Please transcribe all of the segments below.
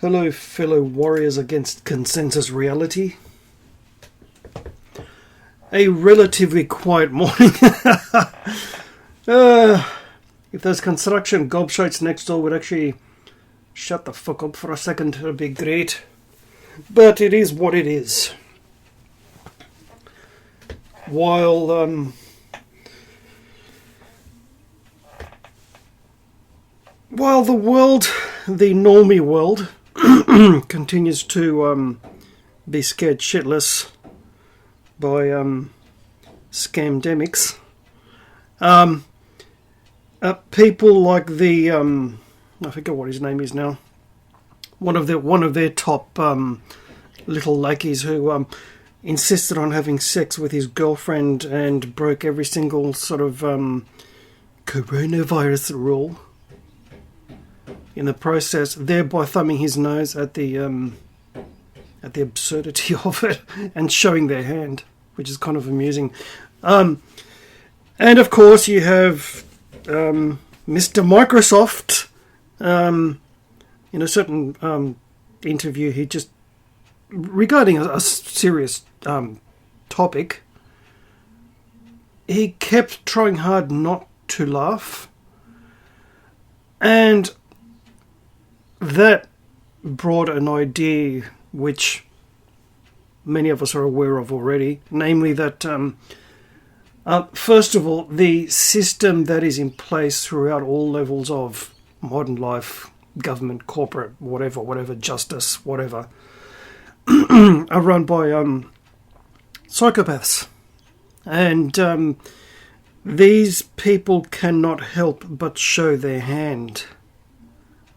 Hello, fellow warriors against consensus reality. A relatively quiet morning. If those construction gobshites next door would actually shut the fuck up for a second, it would be great. But it is what it is. While the world, the normie world, continues to be scared shitless by scamdemics, people like the I forget what his name is now. One of their top little lackeys who insisted on having sex with his girlfriend and broke every single sort of coronavirus rule in the process, thereby thumbing his nose at the absurdity of it and showing their hand, which is kind of amusing. And of course you have Mr. Microsoft. In a certain interview, he just, regarding a serious topic, he kept trying hard not to laugh, and that brought an idea which many of us are aware of already, namely that first of all, the system that is in place throughout all levels of modern life, government, corporate, whatever, justice, whatever, are run by psychopaths. And these people cannot help but show their hand.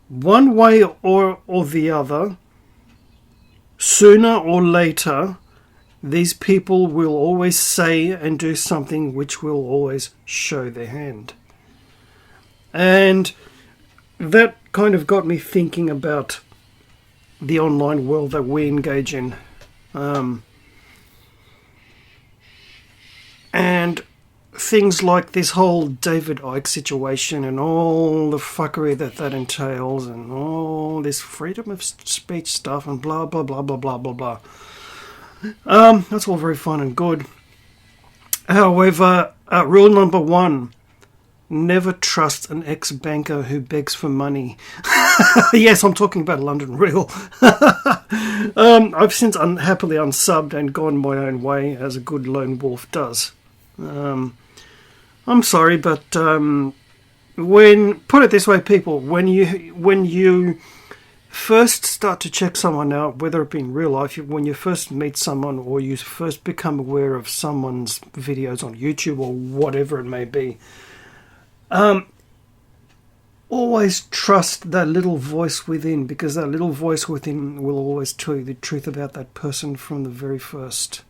One way or the other, sooner or later, these people will always say and do something which will always show their hand. And that kind of got me thinking about the online world that we engage in. And things like this whole David Icke situation and all the fuckery that entails, and all this freedom of speech stuff and blah, blah, blah, blah, blah, blah, blah. That's all very fun and good. However, rule number 1, never trust an ex-banker who begs for money. Yes, I'm talking about London Real. I've since unhappily unsubbed and gone my own way, as a good lone wolf does. I'm sorry, but put it this way, people, when you first start to check someone out, whether it be in real life, when you first meet someone or you first become aware of someone's videos on YouTube or whatever it may be, always trust that little voice within, because that little voice within will always tell you the truth about that person from the very first.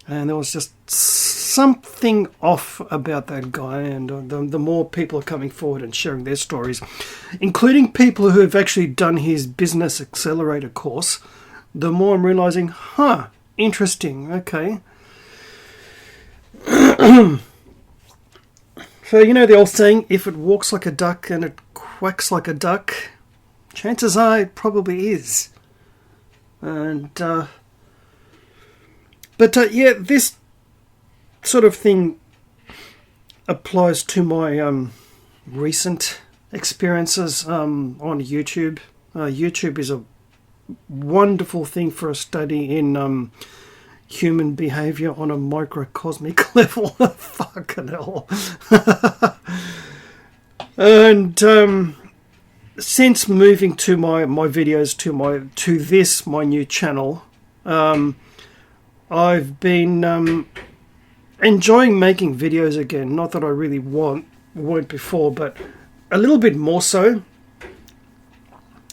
And there was just something off about that guy, and the more people are coming forward and sharing their stories, including people who have actually done his Business Accelerator course, the more I'm realizing, interesting, okay. So, you know the old saying, if it walks like a duck and it quacks like a duck, chances are it probably is. And, yeah, this sort of thing applies to my recent experiences on YouTube. YouTube is a wonderful thing for a study in human behavior on a microcosmic level. Fucking hell. And since moving to my videos to this my new channel, I've been enjoying making videos again. Not that I really weren't before, but a little bit more so.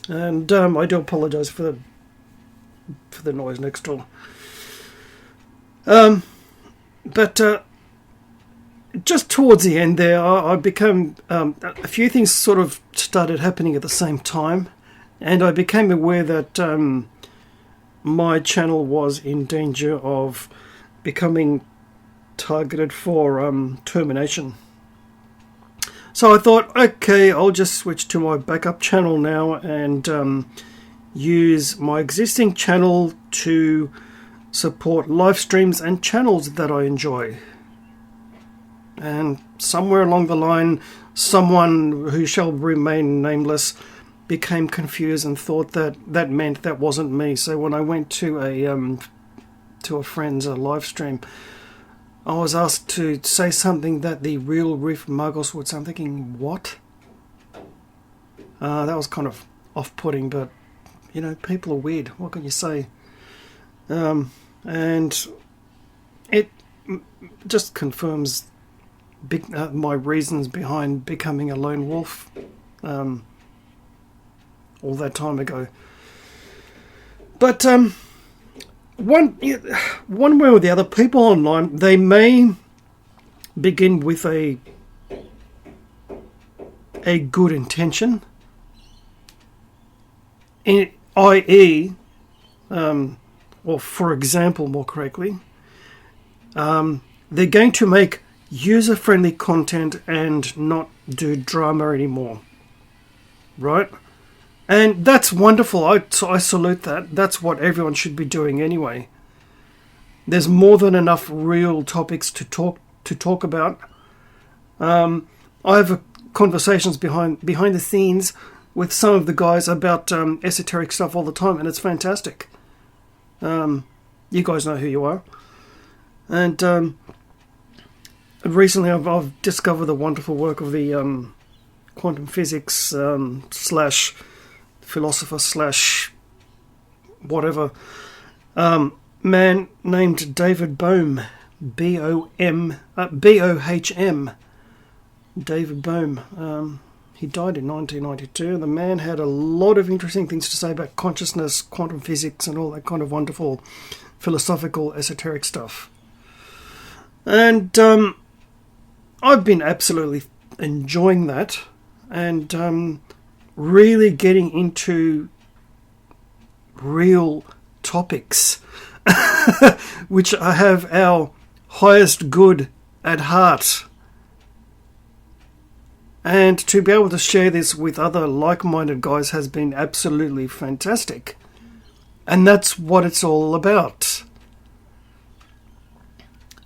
And I do apologise for the noise next door. But just towards the end there, I became a few things sort of started happening at the same time, and I became aware that my channel was in danger of becoming targeted for termination. So I thought, okay, I'll just switch to my backup channel now and use my existing channel to support live streams and channels that I enjoy. And somewhere along the line, someone who shall remain nameless became confused and thought that that meant that wasn't me. So when I went to a friend's live stream, I was asked to say something that the real Riff Muggles would say. I'm thinking, what? That was kind of off-putting, but you know, people are weird. What can you say? And it just confirms my reasons behind becoming a lone wolf all that time ago. But one way or the other, people online, they may begin with a good intention, i.e., or for example, more correctly, they're going to make user-friendly content and not do drama anymore, right? And that's wonderful. I salute that. That's what everyone should be doing anyway. There's more than enough real topics to talk about. I have conversations behind the scenes with some of the guys about esoteric stuff all the time, and it's fantastic. You guys know who you are. And recently I've discovered the wonderful work of the quantum physics slash philosopher slash whatever man named David Bohm, Bohm, David Bohm. He died in 1992. The man had a lot of interesting things to say about consciousness, quantum physics, and all that kind of wonderful philosophical, esoteric stuff. And I've been absolutely enjoying that, and really getting into real topics, which I have our highest good at heart. And to be able to share this with other like-minded guys has been absolutely fantastic. And that's what it's all about.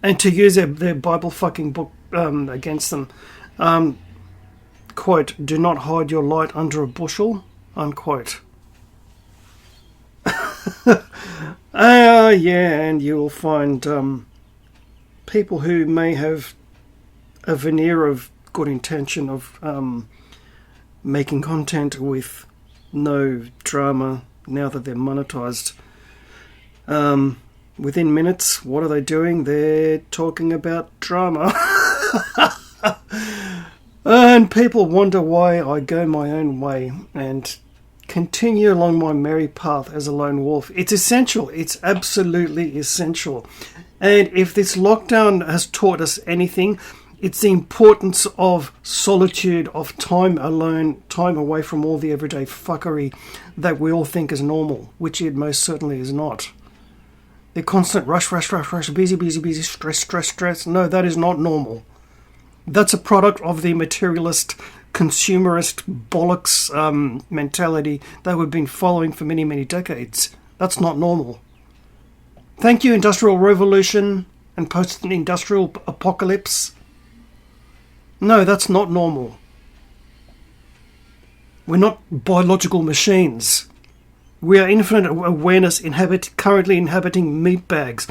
And to use their Bible fucking book against them, quote, "Do not hide your light under a bushel," unquote. Yeah, and you'll find people who may have a veneer of good intention of making content with no drama now that they're monetized. Within minutes, what are they doing? They're talking about drama. And people wonder why I go my own way and continue along my merry path as a lone wolf. It's essential. It's absolutely essential. And if this lockdown has taught us anything, it's the importance of solitude, of time alone, time away from all the everyday fuckery that we all think is normal, which it most certainly is not. The constant rush, busy, stress. No, that is not normal. That's a product of the materialist, consumerist bollocks mentality that we've been following for many, many decades. That's not normal. Thank you, Industrial Revolution and post-industrial apocalypse. No, that's not normal. We're not biological machines. We are infinite awareness currently inhabiting meat bags.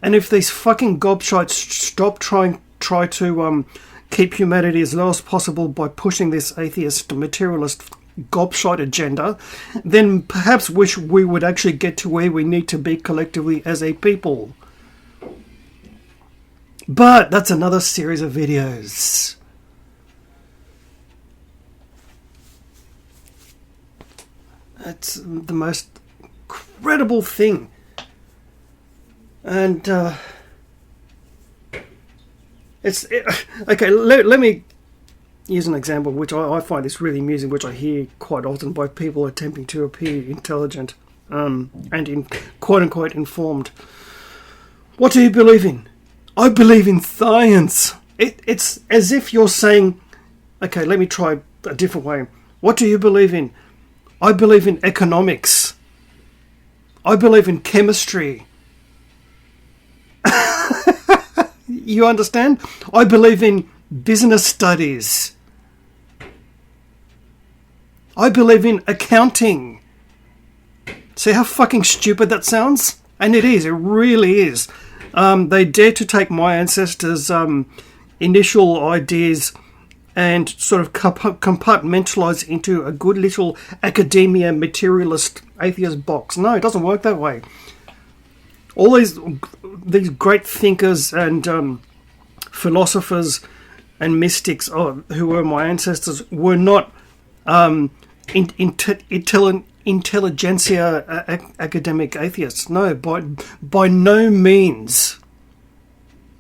And if these fucking gobshites try to keep humanity as low as possible by pushing this atheist, materialist gobshite agenda, then perhaps we would actually get to where we need to be collectively as a people. But that's another series of videos. It's the most incredible thing. And okay, let me use an example which I find is really amusing, which I hear quite often by people attempting to appear intelligent and in quote-unquote informed. What do you believe in? I believe in science. It's as if you're saying Okay, let me try a different way. What do you believe in? I believe in economics. I believe in chemistry. You understand? I believe in business studies. I believe in accounting. See how fucking stupid that sounds? And it is. It really is. They dare to take my ancestors' initial ideas and sort of compartmentalize into a good little academia materialist atheist box. No, it doesn't work that way. All these great thinkers and philosophers and mystics who were my ancestors were not intelligentsia academic atheists. No, by no means.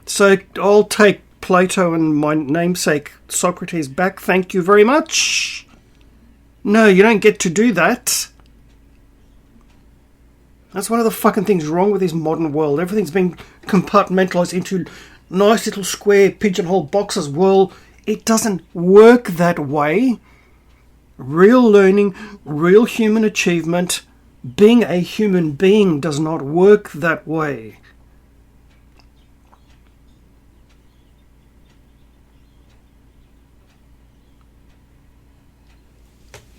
So I'll take Plato and my namesake Socrates back. Thank you very much. No, you don't get to do that. That's one of the fucking things wrong with this modern world. Everything's been compartmentalized into nice little square pigeonhole boxes. Well, it doesn't work that way. Real learning, real human achievement, being a human being does not work that way.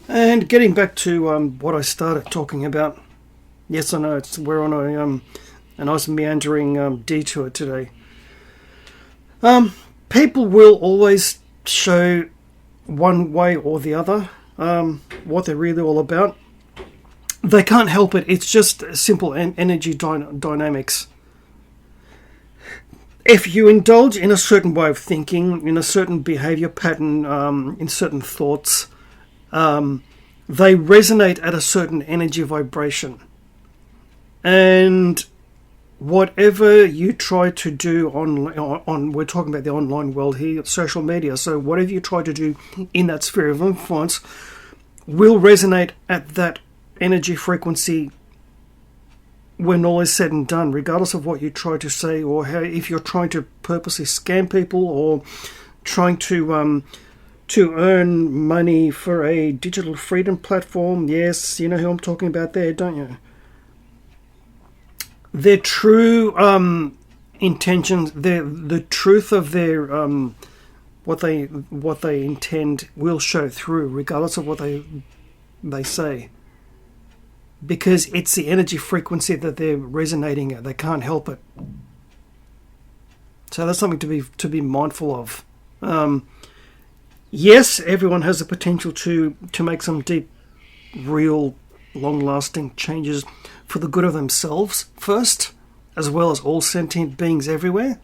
And getting back to what I started talking about. Yes, I know we're on a nice meandering detour today. People will always show one way or the other what they're really all about. They can't help it. It's just simple energy dynamics. If you indulge in a certain way of thinking, in a certain behavior pattern, in certain thoughts, they resonate at a certain energy vibration. And whatever you try to do on we're talking about the online world here, social media, so whatever you try to do in that sphere of influence will resonate at that energy frequency when all is said and done, regardless of what you try to say, or how, if you're trying to purposely scam people or trying to earn money for a digital freedom platform. Yes, you know who I'm talking about there, don't you? Their true intentions, the truth of their what they intend will show through, regardless of what they say, because it's the energy frequency that they're resonating at. They can't help it. So that's something to be mindful of. Yes, everyone has the potential to make some deep, real, long-lasting changes for the good of themselves first, as well as all sentient beings everywhere.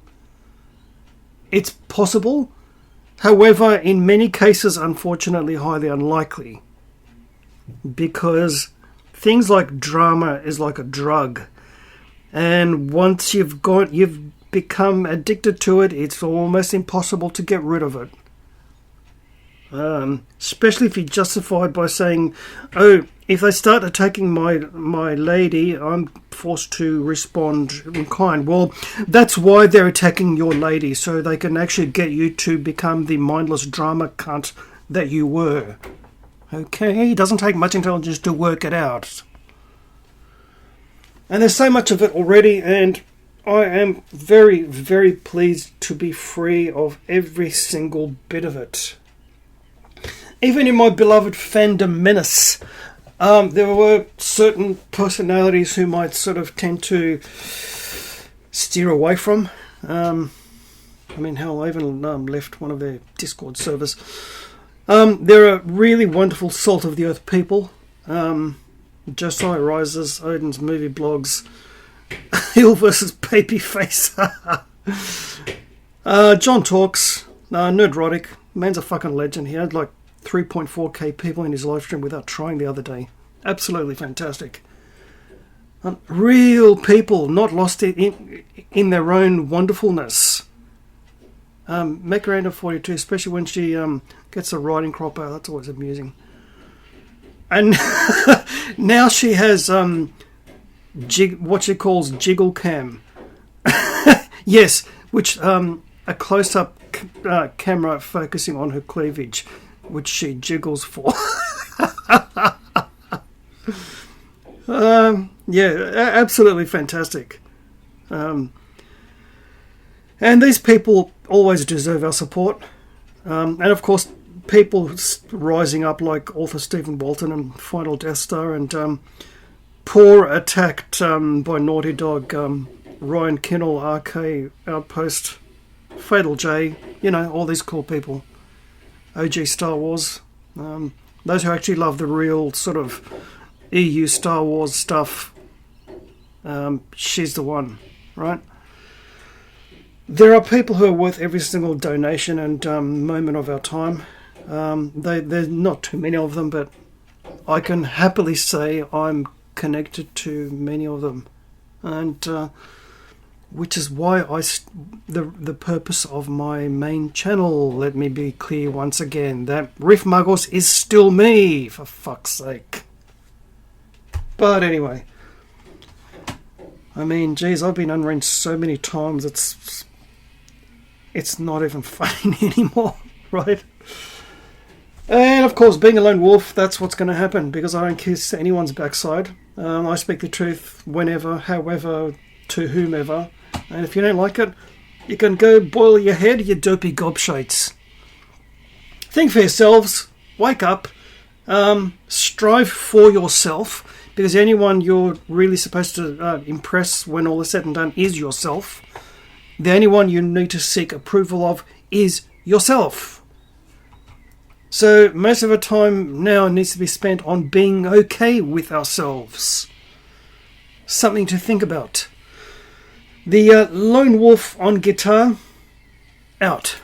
It's possible. However, in many cases, unfortunately, highly unlikely. Because things like drama is like a drug. And once you've become addicted to it, it's almost impossible to get rid of it. Especially if you're justified by saying, oh, if they start attacking my lady, I'm forced to respond in kind. Well, that's why they're attacking your lady, so they can actually get you to become the mindless drama cunt that you were. Okay, it doesn't take much intelligence to work it out. And there's so much of it already, and I am very, very pleased to be free of every single bit of it. Even in my beloved fandom menace, there were certain personalities who might sort of tend to steer away from. I mean, hell, I even left one of their Discord servers. There are really wonderful salt of the earth people. Josiah Rises, Odin's movie blogs, Hill versus Babyface. John Talks, Nerdrotic. Man's a fucking legend. He had like 3.4k people in his live stream without trying the other day. Absolutely fantastic. Real people, not lost in their own wonderfulness. Macarena 42, especially when she gets a riding crop out, that's always amusing. And now she has what she calls jiggle cam. Yes, which a close-up camera focusing on her cleavage, which she jiggles for. Absolutely fantastic. And these people always deserve our support. And of course, people rising up like author Stephen Walton and Final Death Star, and poor attacked by Naughty Dog, Ryan Kinnell, RK Outpost, Fatal J, all these cool people. OG Star Wars. Those who actually love the real sort of EU Star Wars stuff, she's the one, right? There are people who are worth every single donation and moment of our time. There's not too many of them, but I can happily say I'm connected to many of them, and which is why the purpose of my main channel. Let me be clear once again that Riff Muggles is still me, for fuck's sake. But anyway, I mean, geez, I've been unranked so many times, it's not even funny anymore, right? And of course, being a lone wolf, that's what's going to happen, because I don't kiss anyone's backside. I speak the truth whenever, however, to whomever. And if you don't like it, you can go boil your head, you dopey gobshites. Think for yourselves, wake up, strive for yourself, because anyone you're really supposed to impress when all is said and done is yourself. The only one you need to seek approval of is yourself. So most of our time now needs to be spent on being okay with ourselves. Something to think about. The Lone Wolf on guitar, out.